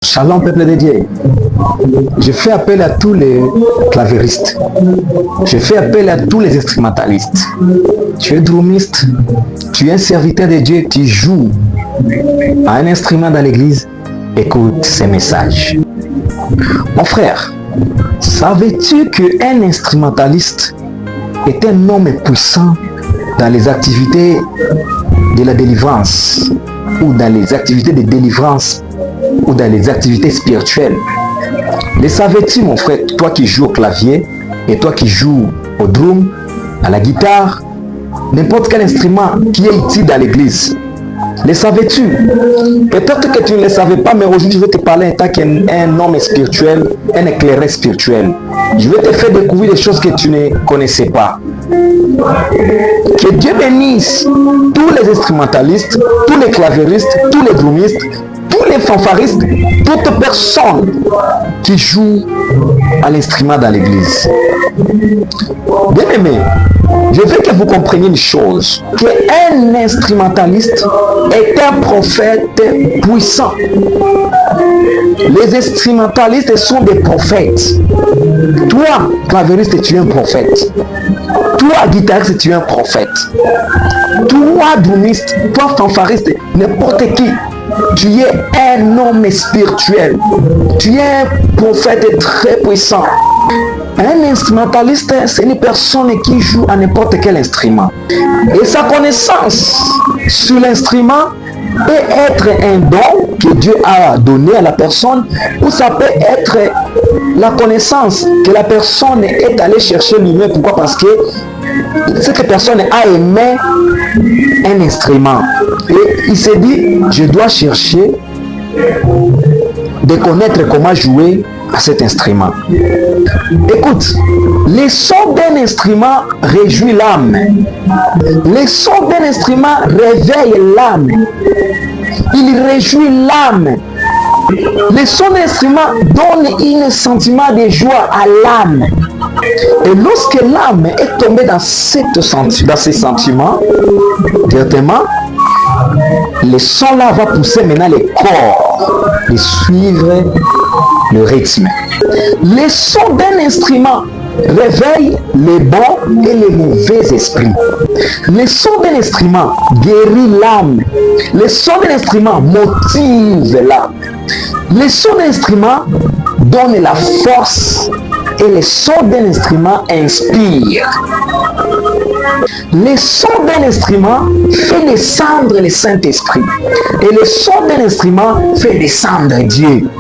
Shalom peuple de Dieu. Je fais appel à tous les clavéristes. Je fais appel à tous les instrumentalistes. Tu es drumiste, tu es un serviteur de Dieu, tu joues à un instrument dans l'église. Écoute ces messages. Mon frère, savais-tu qu'un instrumentaliste est un homme puissant dans les activités de la délivrance ou dans les activités de délivrance ou dans les activités spirituelles? Le savais-tu, mon frère, toi qui joues au clavier et toi qui joues au drum, à la guitare, n'importe quel instrument qui est utile dans l'église? Le savais-tu? Peut-être que tu ne le savais pas, mais aujourd'hui je vais te parler en tant qu'un homme spirituel, un éclaireur spirituel. Je vais te faire découvrir des choses que tu ne connaissais pas. Que Dieu bénisse tous les instrumentalistes, tous les clavéristes, tous les drumistes, tous les fanfaristes, toute personne qui joue à l'instrument dans l'église. Bien aimé, je veux que vous compreniez une chose, qu'un instrumentaliste est un prophète puissant. Les instrumentalistes sont des prophètes. Toi, clavériste, tu es un prophète. Toi, guitariste, tu es un prophète. Toi, drumiste, toi, fanfariste, n'importe qui, tu es un homme spirituel. Tu es un prophète très puissant. Un instrumentaliste, c'est une personne qui joue à n'importe quel instrument. Et sa connaissance sur l'instrument peut être un don que Dieu a donné à la personne, ou ça peut être la connaissance que la personne est allée chercher lui-même. Pourquoi? Parce que cette personne a aimé un instrument. Et il s'est dit, je dois chercher de connaître comment jouer à cet instrument. Écoute, le son d'un instrument réjouit l'âme. Le son d'un instrument réveille l'âme. Il réjouit l'âme. Le son d'un instrument donne un sentiment de joie à l'âme. Et lorsque l'âme est tombée dans ces sentiments, directement, le son là va pousser maintenant le corps de suivre le rythme. Le son d'un instrument réveille les bons et les mauvais esprits. Le son d'un instrument guérit l'âme. Le son d'un instrument motive l'âme. Le son d'un instrument donne la force et le son d'un instrument inspire. Le son d'un instrument fait descendre le Saint-Esprit. Et le son d'un instrument fait descendre Dieu.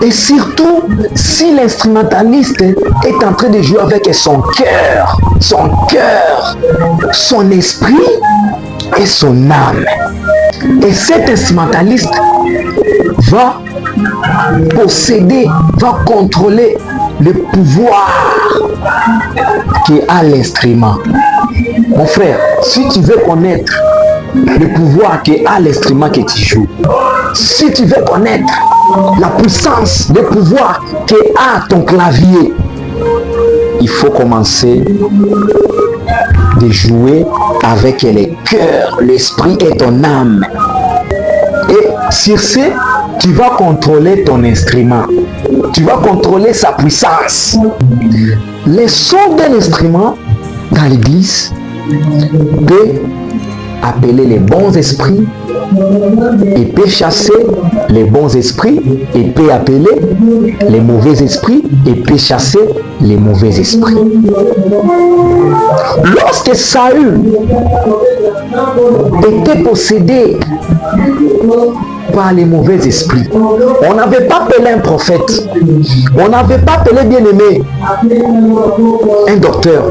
Et surtout, si l'instrumentaliste est en train de jouer avec son cœur, son esprit et son âme. Et cet instrumentaliste va posséder, va contrôler le pouvoir qui a l'instrument. Mon frère, si tu veux connaître le pouvoir qui a l'instrument que tu joues, si tu veux connaître la puissance, le pouvoir qui a ton clavier, il faut commencer de jouer avec le cœur, l'esprit et ton âme. Et sur ce, tu vas contrôler ton instrument. Tu vas contrôler sa puissance. Le son d'un instrument dans l'église peut appeler les bons esprits, et peut chasser les bons esprits, et peut appeler les mauvais esprits, et peut chasser les mauvais esprits. Lorsque Saül était possédé par les mauvais esprits, on n'avait pas appelé un prophète, on n'avait pas appelé bien-aimé un docteur,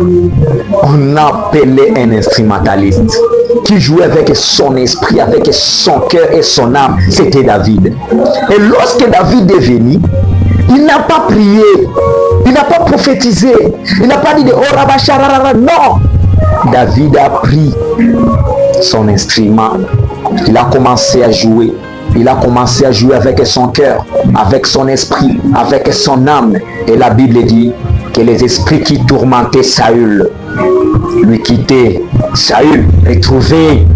on appelait un instrumentaliste qui jouait avec son esprit, avec son cœur et son âme. C'était David. Et lorsque David est venu, il n'a pas prié, il n'a pas prophétisé, il n'a pas dit de oh rabacharara, non. David a pris son instrument, il a commencé à jouer. Il a commencé à jouer avec son cœur, avec son esprit, avec son âme. Et la Bible dit que les esprits qui tourmentaient Saül lui quittaient. Saül retrouvait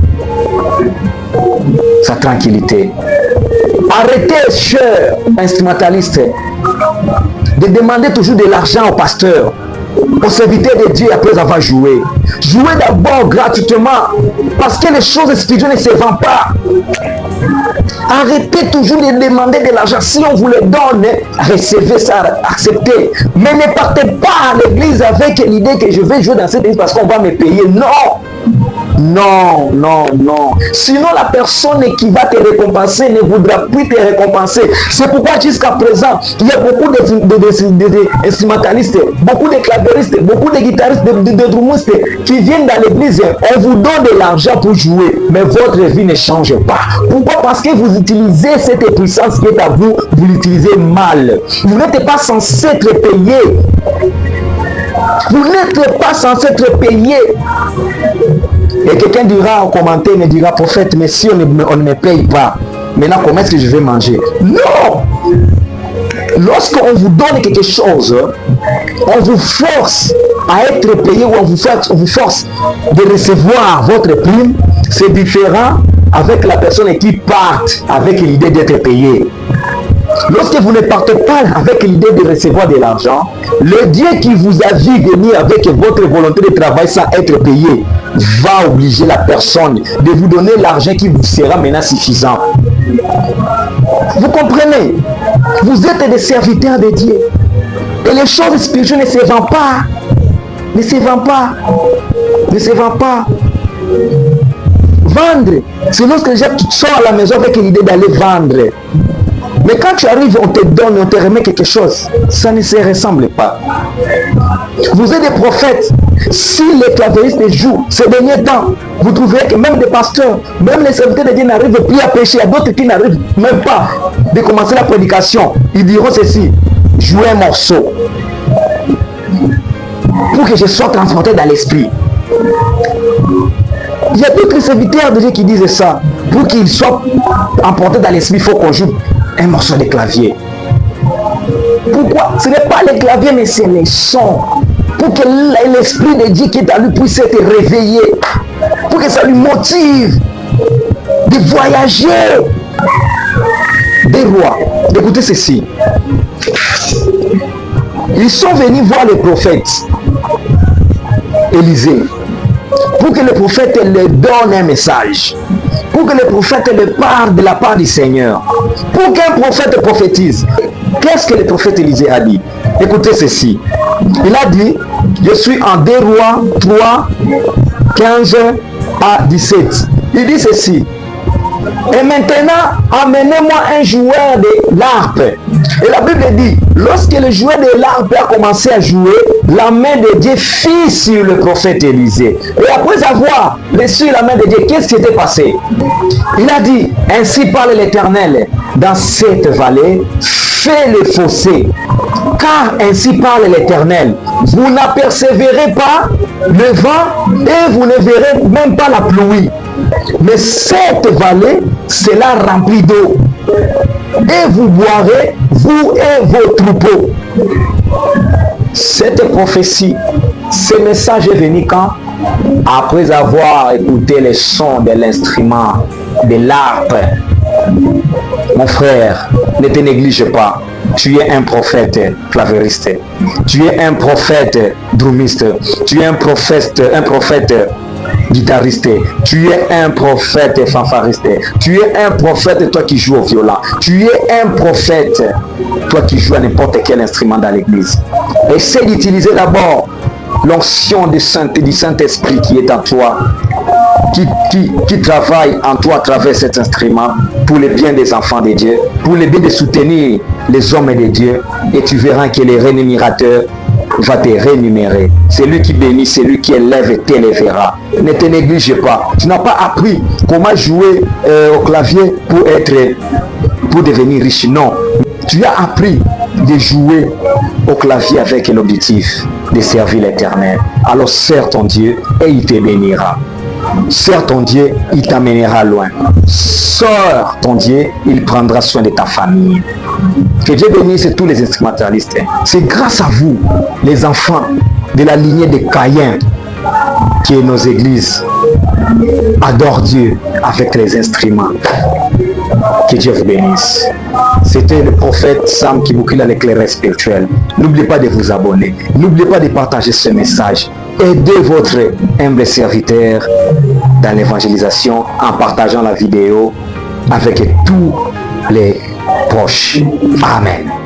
sa tranquillité. Arrêtez, chers instrumentalistes, de demander toujours de l'argent au pasteur, aux serviteurs de Dieu après avoir joué. Jouez d'abord gratuitement, parce que les choses spirituelles ne se vendent pas. Arrêtez toujours de demander de l'argent. Si on vous le donne, recevez ça, acceptez. Mais ne partez pas à l'église avec l'idée que je vais jouer dans cette église parce qu'on va me payer. Non! Non, non, non. Sinon, la personne qui va te récompenser ne voudra plus te récompenser. C'est pourquoi jusqu'à présent, il y a beaucoup d'instrumentalistes, beaucoup de clavéristes, beaucoup de guitaristes, de drummistes qui viennent dans l'église. On vous donne de l'argent pour jouer, mais votre vie ne change pas. Pourquoi? Parce que vous utilisez cette puissance qui est à vous, vous l'utilisez mal. Vous n'êtes pas censé être payé. Vous n'êtes pas censé être payé. Et quelqu'un dira en commentaire, me dira, prophète, mais si on ne me paye pas, maintenant comment est-ce que je vais manger? Non! Lorsqu'on vous donne quelque chose, on vous force à être payé ou on vous force de recevoir votre prime. C'est différent avec la personne qui part avec l'idée d'être payé. Lorsque vous ne partez pas avec l'idée de recevoir de l'argent, le Dieu qui vous a vu venir avec votre volonté de travail sans être payé va obliger la personne de vous donner l'argent qui vous sera maintenant suffisant. Vous comprenez? Vous êtes des serviteurs de Dieu. Et les choses spirituelles ne se vendent pas. Ne se vendent pas. Ne se vendent pas. Vendre, c'est lorsque les gens sont à la maison avec l'idée d'aller vendre. Mais quand tu arrives, on te donne, on te remet quelque chose. Ça ne se ressemble pas. Vous êtes des prophètes. Si les clavéristes jouent ces derniers temps, vous trouverez que même des pasteurs, même les serviteurs de Dieu n'arrivent plus à prêcher. Il y a d'autres qui n'arrivent même pas de commencer la prédication. Ils diront ceci: jouez un morceau pour que je sois transporté dans l'esprit. Il y a d'autres serviteurs de Dieu qui disent ça. Pour qu'ils soient emportés dans l'esprit, il faut qu'on joue un morceau de clavier. Pourquoi? Ce n'est pas le clavier, mais c'est les sons. Pour que l'esprit de Dieu qui est en lui puisse être réveillé. Pour que ça lui motive de voyager. Des rois. Écoutez ceci. Ils sont venus voir le prophète Élisée. Pour que le prophète leur donne un message. Pour que le prophète leur parle de la part du Seigneur. Pour qu'un prophète prophétise. Qu'est-ce que le prophète Élisée a dit? Écoutez ceci. Il a dit, je suis en 2 Rois 3, 15 à 17. Il dit ceci. Et maintenant, amenez-moi un joueur de l'harpe. Et la Bible dit, lorsque le joueur de l'harpe a commencé à jouer, la main de Dieu fit sur le prophète Élisée. Et après avoir reçu la main de Dieu, qu'est-ce qui s'était passé? Il a dit, ainsi parle l'Éternel, dans cette vallée, fais le fossé. Car ainsi parle l'Éternel, vous n'apercevrez pas le vent et vous ne verrez même pas la pluie. Mais cette vallée sera remplie d'eau. Et vous boirez, vous et vos troupeaux. Cette prophétie, ce message est venu quand? Après avoir écouté les sons de l'instrument, de l'harpe. Mon frère, ne te néglige pas. Tu es un prophète clavériste. Tu es un prophète drummiste. Tu es un prophète guitariste. Tu es un prophète fanfariste. Tu es un prophète, toi qui joues au violon. Tu es un prophète, toi qui joues à n'importe quel instrument dans l'église. Essaie d'utiliser d'abord l'onction du Saint-Esprit qui est en toi, qui travaille en toi à travers cet instrument pour le bien des enfants de Dieu, pour le bien de soutenir les hommes de Dieu, et tu verras que le rémunérateur va te rémunérer. C'est lui qui bénit, c'est lui qui élève et t'élèvera. Ne te néglige pas. Tu n'as pas appris comment jouer au clavier pour devenir riche. Non. Tu as appris de jouer au clavier avec l'objectif de servir l'Éternel. Alors sers ton Dieu et il te bénira. Sers ton Dieu, il t'amènera loin. Sors ton Dieu, il prendra soin de ta famille. Que Dieu bénisse tous les instrumentalistes. C'est grâce à vous, les enfants de la lignée de Caïn, que nos églises adorent Dieu avec les instruments. Que Dieu vous bénisse. C'était le prophète Sam Kibukila, l'éclaireur spirituel. N'oubliez pas de vous abonner. N'oubliez pas de partager ce message. Aidez votre humble serviteur dans l'évangélisation en partageant la vidéo avec tous les proches. Amen.